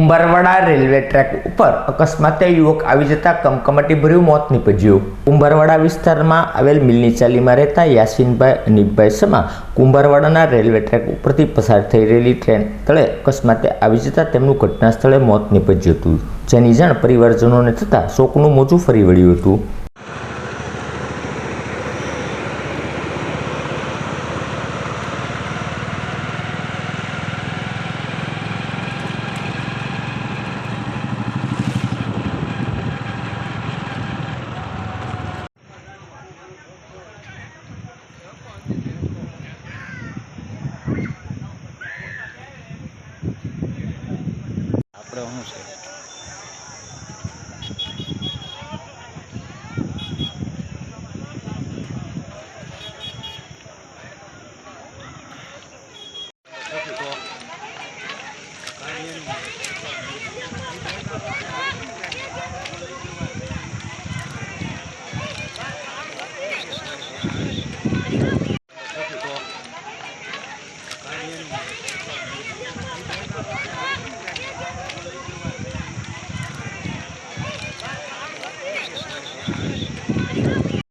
Kumbharwada railway track ઉપર અકસ્માતે યુવક આવી જતા કમકમાટીભર્યું મોત નીપજ્યું। કુંભારવાડા વિસ્તારમાં આવેલ મિલની ચાલીમાં રહેતા યાસીનભાઈ અનીફભાઈ સમા કુંભારવાડાના રેલવે ટ્રેક ઉપરથી પસાર થઈ રહેલી ટ્રેન તળે અકસ્માતે આવી જતા તેમનું ઘટના સ્થળે મોત નીપજ્યું હતું, જેની જાણ પરિવારજનોને થતાં શોકનું મોજું ફરી વળ્યું હતું। આપણે શું છે